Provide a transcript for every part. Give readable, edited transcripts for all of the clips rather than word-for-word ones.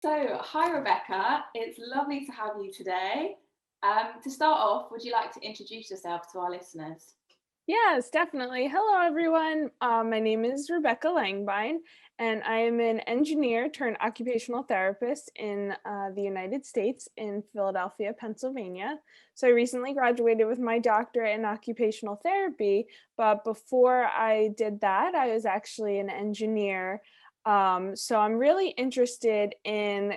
So, hi Rebecca, it's lovely to have you today. To start off, would you like to introduce yourself to our listeners? Yes, definitely. Hello, everyone. My name is Rebecca Langbein, and I am an engineer turned occupational therapist in the United States in Philadelphia, Pennsylvania. So I recently graduated with my doctorate in occupational therapy, but before I did that, I was actually an engineer. So I'm really interested in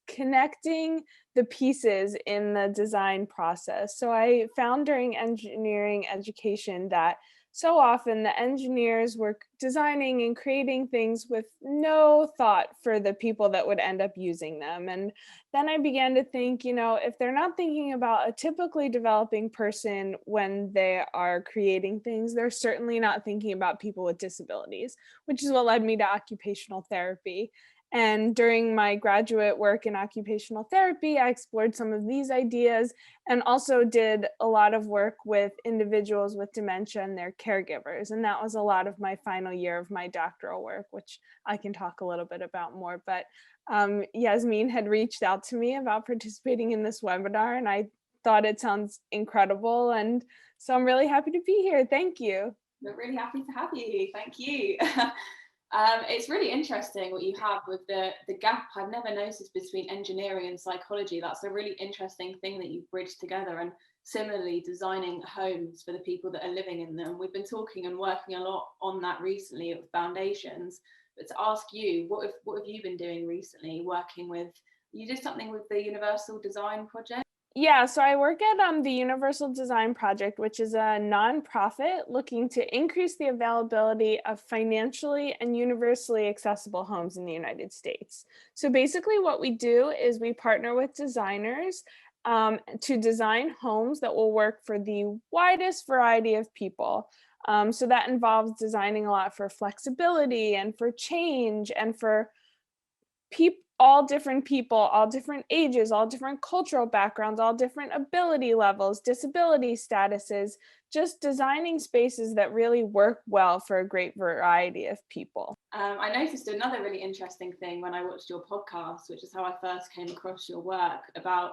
connecting the pieces in the design process. So I found during engineering education that so often the engineers were designing and creating things with no thought for the people that would end up using them. And then I began to think, if they're not thinking about a typically developing person when they are creating things, they're certainly not thinking about people with disabilities, which is what led me to occupational therapy. And during my graduate work in occupational therapy, I explored some of these ideas and also did a lot of work with individuals with dementia and their caregivers. And that was a lot of my final year of my doctoral work, which I can talk a little bit about more. But Yasmin had reached out to me about participating in this webinar, and I thought it sounds incredible. And so I'm really happy to be here. Thank you. We're really happy to have you. Thank you. It's really interesting what you have with the gap I've never noticed between engineering and psychology. That's a really interesting thing that you've bridged together. And similarly, designing homes for the people that are living in them. We've been talking and working a lot on that recently at Foundations. But to ask you, what have you been doing recently? Working with, you did something with the Universal Design Project. Yeah, so I work at the Universal Design Project, which is a nonprofit looking to increase the availability of financially and universally accessible homes in the United States. So basically, what we do is we partner with designers to design homes that will work for the widest variety of people. So that involves designing a lot for flexibility and for change and for people, all different ages, all different cultural backgrounds, all different ability levels, disability statuses, just designing spaces that really work well for a great variety of people. I noticed another really interesting thing when I watched your podcast, which is how I first came across your work, about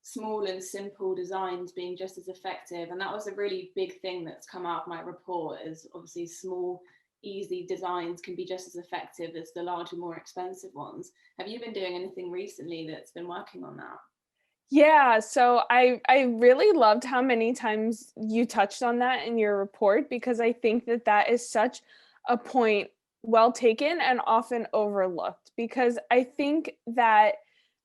small and simple designs being just as effective. And that was a really big thing that's come out of my report, is obviously small, easy designs can be just as effective as the larger, more expensive ones. Have you been doing anything recently that's been working on that? Yeah, so I really loved how many times you touched on that in your report, because I think that that is such a point well taken and often overlooked, because I think that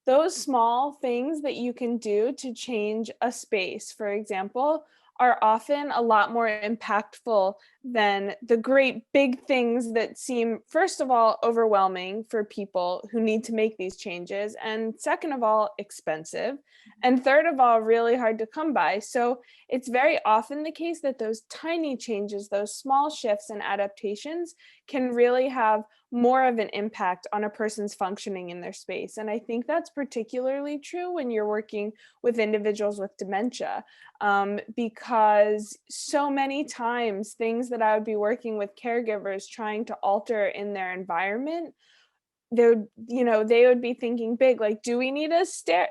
those small things that you can do to change a space, for example, are often a lot more impactful than the great big things that seem, first of all, overwhelming for people who need to make these changes, and second of all, expensive, and third of all, really hard to come by. So it's very often the case that those tiny changes, those small shifts and adaptations can really have more of an impact on a person's functioning in their space. And I think that's particularly true when you're working with individuals with dementia, because so many times things that I would be working with caregivers trying to alter in their environment, they would be thinking big, like, do we need a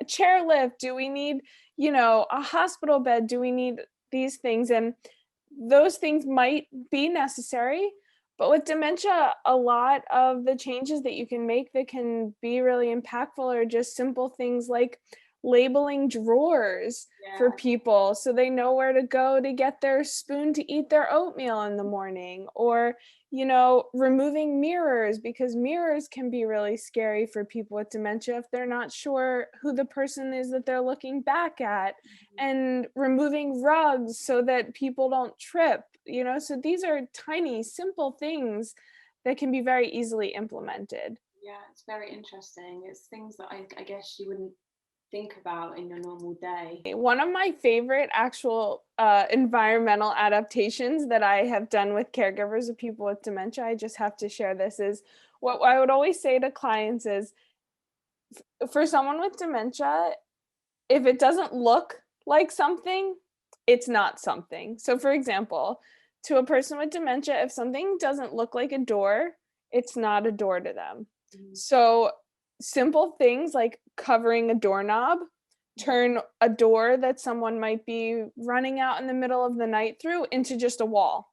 chair lift? Do we need, a hospital bed? Do we need these things? And those things might be necessary, but with dementia, a lot of the changes that you can make that can be really impactful are just simple things like labeling drawers for Yeah. people so they know where to go to get their spoon to eat their oatmeal in the morning, or removing mirrors, because mirrors can be really scary for people with dementia if they're not sure who the person is that they're looking back at, and removing rugs so that people don't trip. So these are tiny, simple things that can be very easily implemented. Yeah, it's very interesting. It's things that I guess you wouldn't think about in your normal day. One of my favorite actual environmental adaptations that I have done with caregivers of people with dementia, I just have to share this, is what I would always say to clients is, for someone with dementia, if it doesn't look like something, it's not something. So, for example, to a person with dementia, if something doesn't look like a door, it's not a door to them. Mhm. So simple things like covering a doorknob turn a door that someone might be running out in the middle of the night through into just a wall.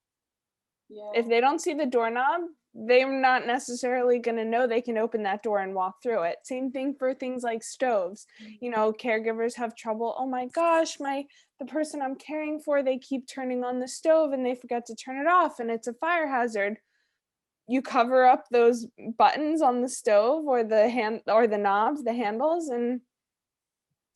If Yeah. they don't see the doorknob, they're not necessarily going to know they can open that door and walk through it. Same thing for things like stoves. You know, caregivers have trouble. Oh my gosh, the person I'm caring for, they keep turning on the stove and they forget to turn it off and it's a fire hazard. You cover up those buttons on the stove or the knobs, the handles, and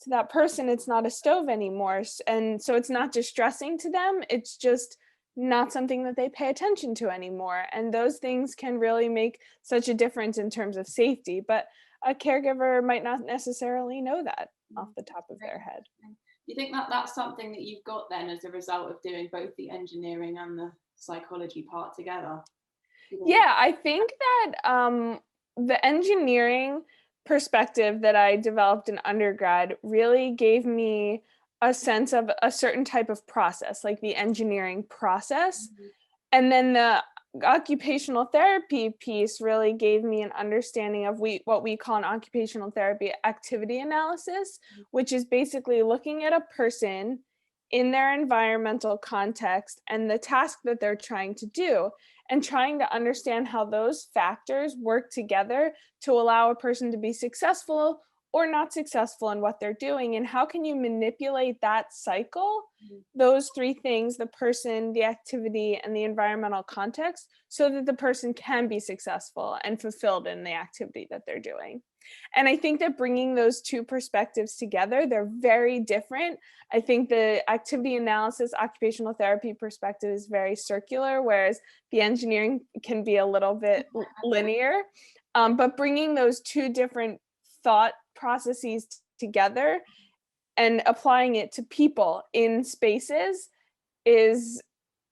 to that person it's not a stove anymore. And so it's not distressing to them, it's just not something that they pay attention to anymore, and those things can really make such a difference in terms of safety, but a caregiver might not necessarily know that off the top of their head. Do you think that that's something that you've got then as a result of doing both the engineering and the psychology part together? Do you think? Yeah, I think that the engineering perspective that I developed in undergrad really gave me a sense of a certain type of process, like the engineering process. Mhm. And then the occupational therapy piece really gave me an understanding of what we call an occupational therapy activity analysis, which is basically looking at a person in their environmental context and the task that they're trying to do, and trying to understand how those factors work together to allow a person to be successful or not successful in what they're doing, and how can you manipulate that cycle, Mhm. those three things, the person, the activity, and the environmental context, so that the person can be successful and fulfilled in the activity that they're doing. And I think that bringing those two perspectives together, they're very different. I think the activity analysis, occupational therapy perspective is very circular, whereas the engineering can be a little bit linear. But bringing those two different thought processes together and applying it to people in spaces is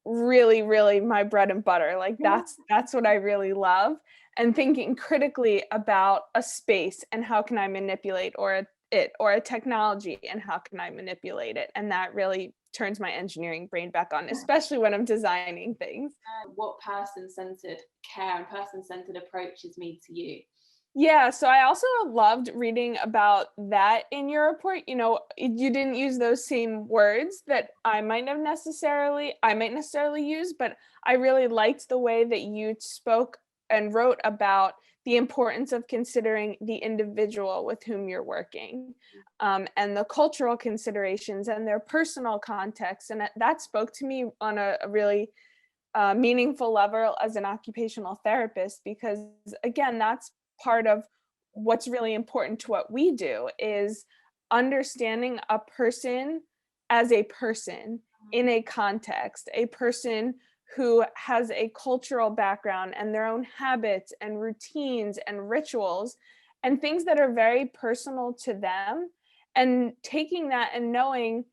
really, really my bread and butter. Like Yeah. that's what I really love. And thinking critically about a space and how can I manipulate or a technology and how can I manipulate it. And that really turns my engineering brain back on, especially when I'm designing things. What person-centered care and person-centered approaches mean to you? Yeah, so I also loved reading about that in your report. You know, you didn't use those same words that I might necessarily use, but I really liked the way that you spoke and wrote about the importance of considering the individual with whom you're working, and the cultural considerations and their personal context. And that spoke to me on a really meaningful level as an occupational therapist, because again, that's part of what's really important to what we do is understanding a person as a person in a context, a person who has a cultural background and their own habits and routines and rituals and things that are very personal to them, and taking that and knowing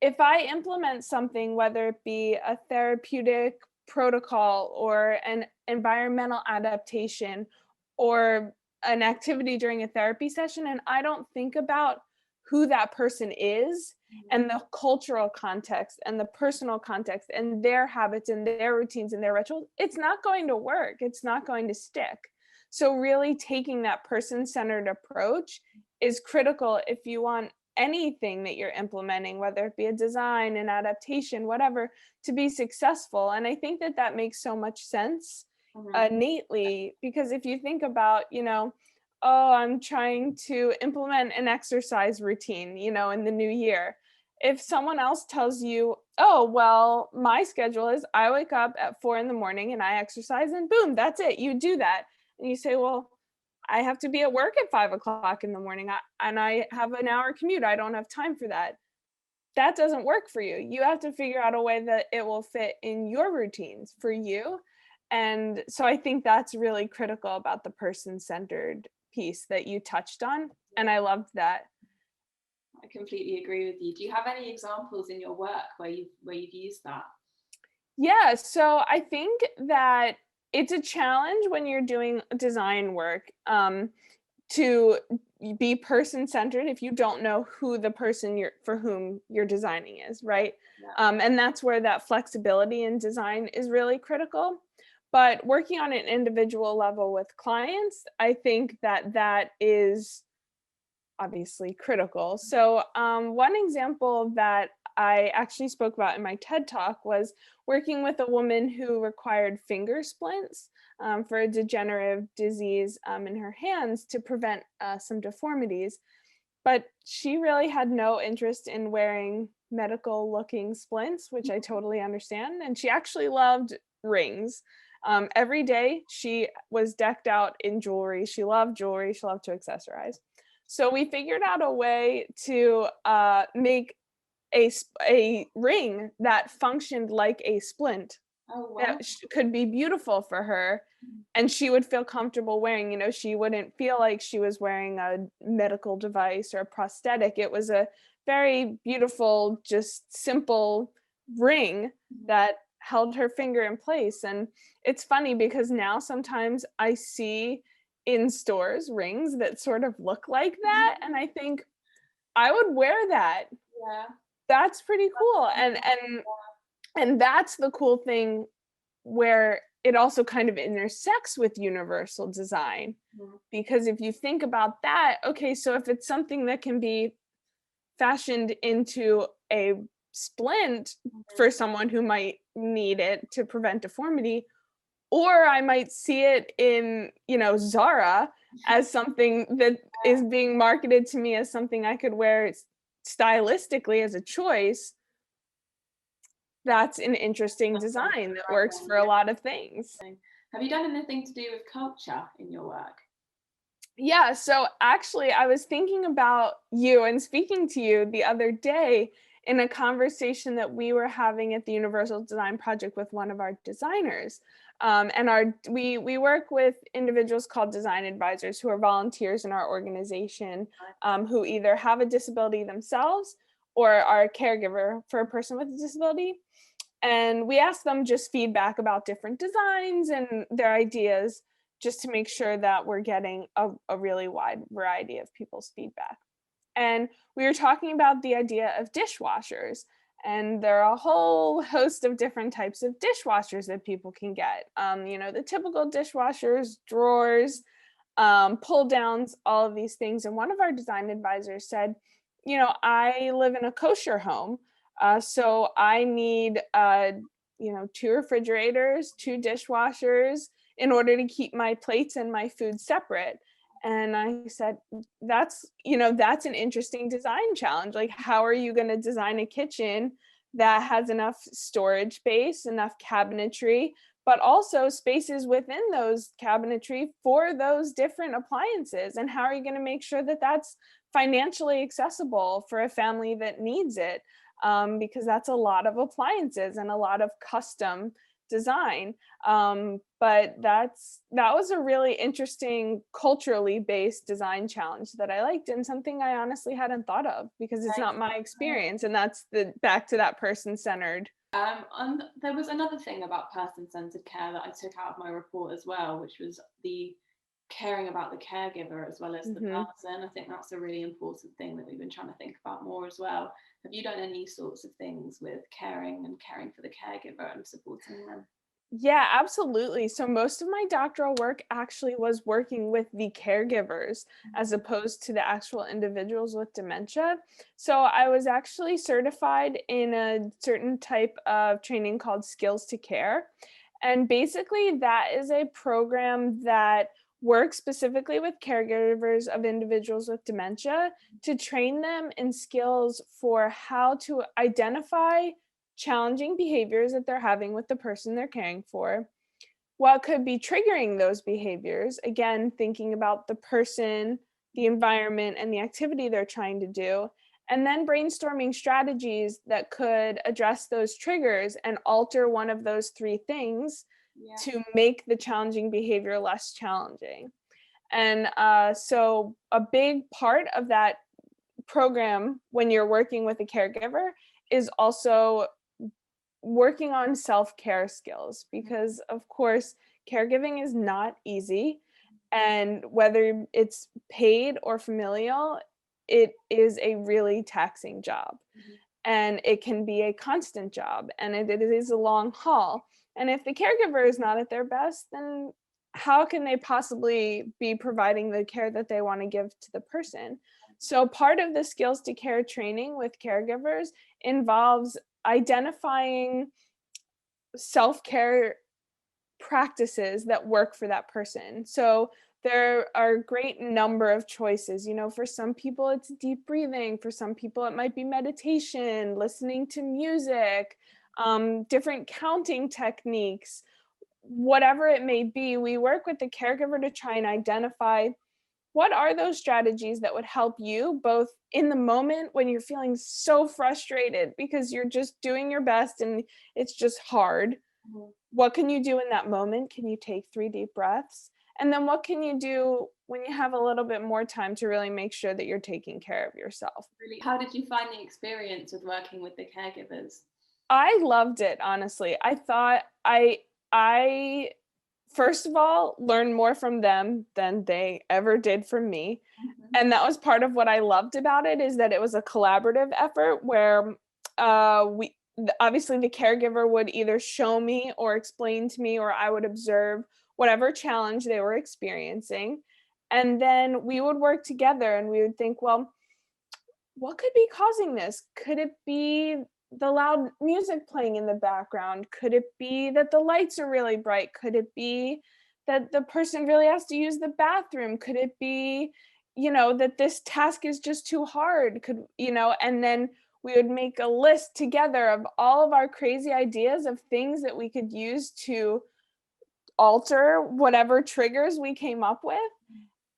if I implement something, whether it be a therapeutic protocol or an environmental adaptation or an activity during a therapy session, and I don't think about who that person is and the cultural context and the personal context and their habits and their routines and their rituals, it's not going to work. It's not going to stick. So, really taking that person centered approach is critical if you want anything that you're implementing, whether it be a design, an adaptation, whatever, to be successful. And I think that that makes so much sense Mhm. innately, because if you think about, oh, I'm trying to implement an exercise routine, in the new year. If someone else tells you, oh, well, my schedule is I wake up at 4 in the morning and I exercise and boom, that's it. You do that. And you say, well, I have to be at work at 5 o'clock in the morning and I have an hour commute. I don't have time for that. That doesn't work for you. You have to figure out a way that it will fit in your routines for you. And so I think that's really critical about the person centered piece that you touched on. And I loved that. I completely agree with you. Do you have any examples in your work where you've used that? Yeah, so I think that it's a challenge when you're doing design work, to be person centered if you don't know who the person for whom you're designing is, right? Yeah. And that's where that flexibility in design is really critical. But working on an individual level with clients, I think that that is obviously critical. So, one example that I actually spoke about in my TED talk was working with a woman who required finger splints for a degenerative disease in her hands to prevent some deformities. But she really had no interest in wearing medical looking splints, which I totally understand. And she actually loved rings. Every day she was decked out in jewelry. She loved jewelry. She loved to accessorize. So we figured out a way to make a ring that functioned like a splint Oh, wow. that could be beautiful for her, and she would feel comfortable wearing. She wouldn't feel like she was wearing a medical device or a prosthetic. It was a very beautiful, just simple ring Mhm. that held her finger in place. And it's funny because now sometimes I see in stores rings that sort of look like that, and I think I would wear that. Yeah. That's pretty cool. And that's the cool thing, where it also kind of intersects with universal design. Mhm. Because if you think about that, okay, so if it's something that can be fashioned into a splint Mhm. for someone who might need it to prevent deformity, or I might see it in, Zara as something that is being marketed to me as something I could wear stylistically as a choice. That's an interesting That's so design that works inspiring, for a lot of things. yeah. Have you done anything to do with culture in your work? Yeah, so actually, I was thinking about you and speaking to you the other day in a conversation that we were having at the Universal Design Project with one of our designers. And we work with individuals called design advisors who are volunteers in our organization, who either have a disability themselves or are a caregiver for a person with a disability. And we ask them just feedback about different designs and their ideas, just to make sure that we're getting a really wide variety of people's feedback. And we were talking about the idea of dishwashers. And there are a whole host of different types of dishwashers that people can get. The typical dishwashers, drawers, pull downs, all of these things. And one of our design advisors said, I live in a kosher home. So I need, two refrigerators, two dishwashers in order to keep my plates and my food separate. And I said, that's an interesting design challenge. Like, how are you going to design a kitchen that has enough storage space, enough cabinetry, but also spaces within those cabinetry for those different appliances? And how are you going to make sure that that's financially accessible for a family that needs it? Because that's a lot of appliances and a lot of custom design. But that was a really interesting culturally based design challenge that I liked, and something I honestly hadn't thought of because it's not my experience. And that's the back to that person centered. And there was another thing about person-centered care that I took out of my report as well, which was the caring about the caregiver as well as the Mhm. person. I think that's a really important thing that we've been trying to think about more as well. Have you done any sorts of things with caring for the caregiver and supporting them? Yeah, absolutely. So most of my doctoral work actually was working with the caregivers as opposed to the actual individuals with dementia. So I was actually certified in a certain type of training called Skills to Care. And basically, that is a program that works specifically with caregivers of individuals with dementia to train them in skills for how to identify challenging behaviors that they're having with the person they're caring for, what could be triggering those behaviors, again, thinking about the person, the environment, and the activity they're trying to do, and then brainstorming strategies that could address those triggers and alter one of those three things Yeah. to make the challenging behavior less challenging. And so a big part of that program when you're working with a caregiver is also working on self-care skills, because of course caregiving is not easy, and whether it's paid or familial, it is a really taxing job, Mhm. and it can be a constant job, and it is a long haul. And if the caregiver is not at their best, then how can they possibly be providing the care that they want to give to the person? So part of the skills to care training with caregivers involves identifying self-care practices that work for that person. So there are a great number of choices. For some people it's deep breathing, for some people it might be meditation, listening to music, different counting techniques, whatever it may be. We work with the caregiver to try and identify what are those strategies that would help you both in the moment when you're feeling so frustrated because you're just doing your best and it's just hard. Mhm. What can you do in that moment? Can you take 3 deep breaths? And then what can you do when you have a little bit more time to really make sure that you're taking care of yourself? Really, how did you find the experience with working with the caregivers? I loved it, honestly. I thought I first of all learned more from them than they ever did from me. Mhm. And that was part of what I loved about it, is that it was a collaborative effort where obviously the caregiver would either show me or explain to me, or I would observe whatever challenge they were experiencing. And then we would work together and we would think, well, what could be causing this? Could it be the loud music playing in the background? Could it be that the lights are really bright? Could it be that the person really has to use the bathroom? Could it be, that this task is just too hard? And then we would make a list together of all of our crazy ideas of things that we could use to alter whatever triggers we came up with.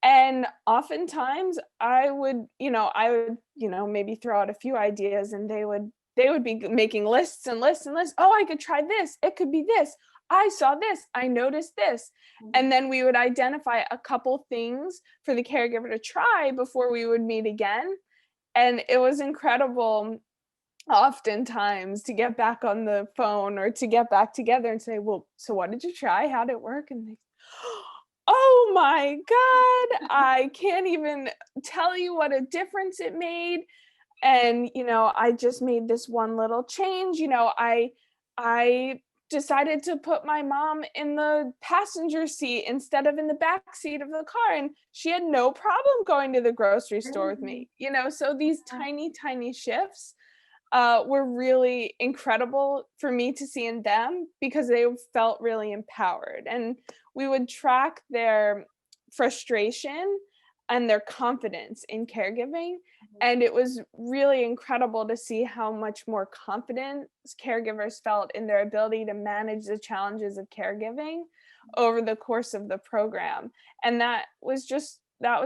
And oftentimes I would maybe throw out a few ideas and they would be making lists and lists and lists. Oh, I could try this. It could be this. I saw this. I noticed this. Mhm. And then we would identify a couple things for the caregiver to try before we would meet again. And it was incredible oftentimes to get back on the phone or to get back together and say, well, so what did you try? How did it work? And they, oh my God, I can't even tell you what a difference it made. And, I just made this one little change. I decided to put my mom in the passenger seat instead of in the back seat of the car. And she had no problem going to the grocery store with Really? me. So these Yeah. tiny, tiny shifts were really incredible for me to see in them because they felt really empowered. And we would track their frustration and their confidence in caregiving. Mhm. And it was really incredible to see how much more confident caregivers felt in their ability to manage the challenges of caregiving over the course of the program. And that was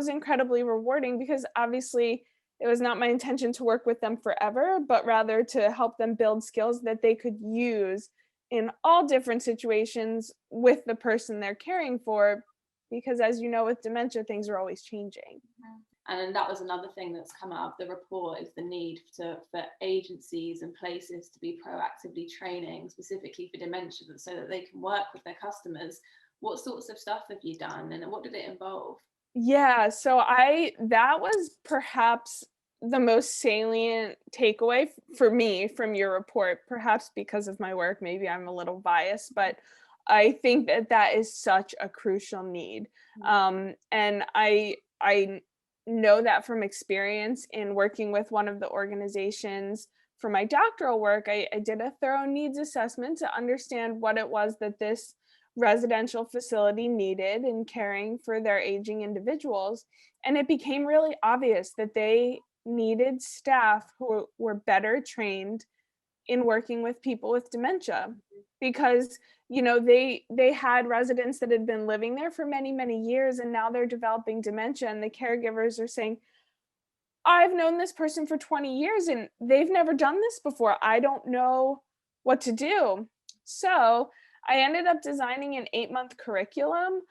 incredibly rewarding because obviously it was not my intention to work with them forever, but rather to help them build skills that they could use in all different situations with the person they're caring for. Because as you know, with dementia, things are always changing. And that was another thing that's come out of the report, is the need for agencies and places to be proactively training specifically for dementia so that they can work with their customers. What sorts of stuff have you done and what did it involve? Yeah, so that was perhaps the most salient takeaway for me from your report, perhaps because of my work. Maybe I'm a little biased, but I think that that is such a crucial need. And I know that from experience in working with one of the organizations for my doctoral work. I did a thorough needs assessment to understand what it was that this residential facility needed in caring for their aging individuals. And it became really obvious that they needed staff who were better trained in working with people with dementia because they had residents that had been living there for many many years and now they're developing dementia, and the caregivers are saying, I've known this person for 20 years and they've never done this before. I don't know what to do. So I ended up designing an 8-month curriculum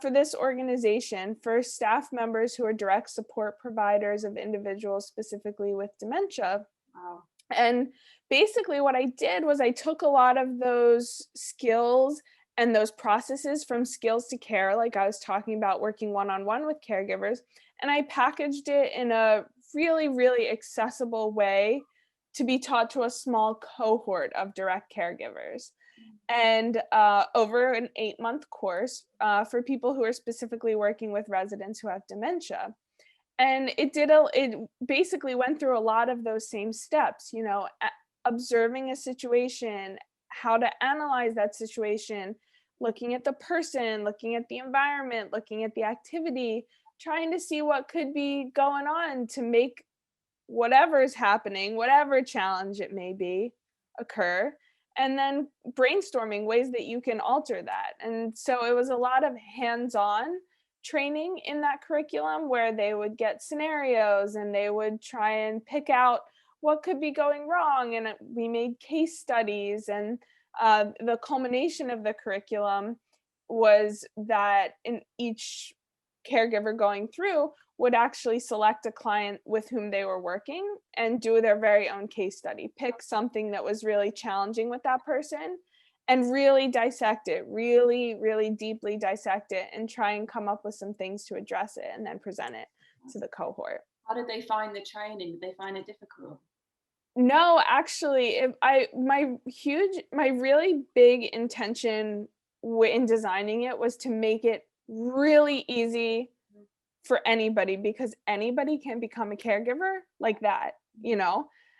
for this organization for staff members who are direct support providers of individuals specifically with dementia. Wow. And basically, what I did was I took a lot of those skills and those processes from skills to care, like I was talking about working one on one with caregivers, and I packaged it in a really, really accessible way to be taught to a small cohort of direct caregivers. and over an 8-month course for people who are specifically working with residents who have dementia. And it basically went through a lot of those same steps, observing a situation, how to analyze that situation, looking at the person, looking at the environment, looking at the activity, trying to see what could be going on to make whatever is happening, whatever challenge it may be, occur, and then brainstorming ways that you can alter that. And so it was a lot of hands-on training in that curriculum where they would get scenarios and they would try and pick out what could be going wrong. And we made case studies. And the culmination of the curriculum was that in each caregiver going through would actually select a client with whom they were working and do their very own case study, pick something that was really challenging with that person and really dissect it, really, really deeply dissect it and try and come up with some things to address it and then present it to the cohort. How did they find the training? Did they find it difficult? No, actually, my really big intention in designing it was to make it really easy for anybody, because anybody can become a caregiver like that,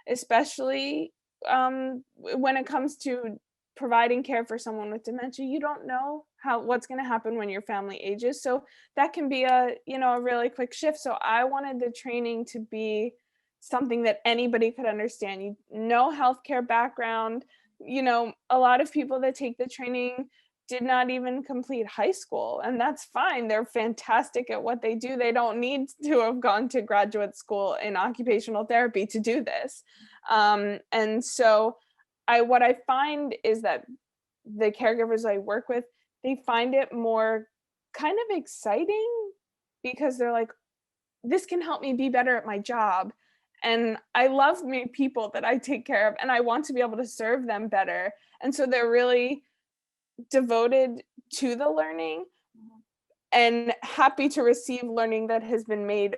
especially when it comes to providing care for someone with dementia. You don't know what's going to happen when your family ages, so that can be a really quick shift. So I wanted the training to be something that anybody could understand. Healthcare background, a lot of people that take the training did not even complete high school, and that's fine. They're fantastic at what they do. They don't need to have gone to graduate school in occupational therapy to do this. And so what I find is that the caregivers I work with, they find it more kind of exciting because they're like, this can help me be better at my job. And I love people that I take care of, and I want to be able to serve them better. And so they're really devoted to the learning and happy to receive learning that has been made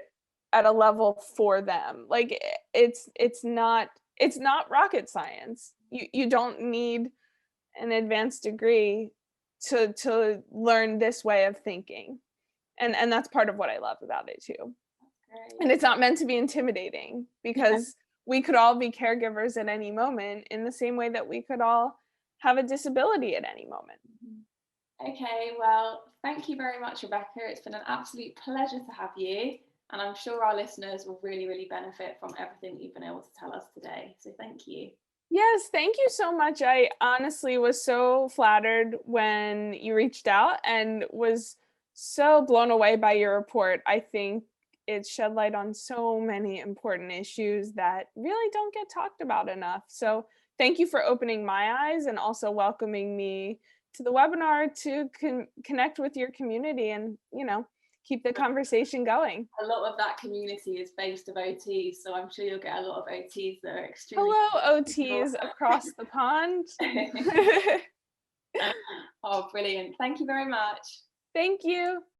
at a level for them. Like it's not rocket science. You don't need an advanced degree to learn this way of thinking. And that's part of what I love about it too. Great. And it's not meant to be intimidating, because we could all be caregivers at any moment in the same way that we could all have a disability at any moment. Okay, well, thank you very much, Rebecca. It's been an absolute pleasure to have you. And I'm sure our listeners will really, really benefit from everything that you've been able to tell us today. So thank you. Yes, thank you so much. I honestly was so flattered when you reached out and was so blown away by your report. I think it shed light on so many important issues that really don't get talked about enough. So thank you for opening my eyes and also welcoming me to the webinar to connect with your community and, keep the conversation going. A lot of that community is based of OTs, so I'm sure you'll get a lot of OTs that are extremely... Hello, OTs across the pond. Oh, brilliant. Thank you very much. Thank you.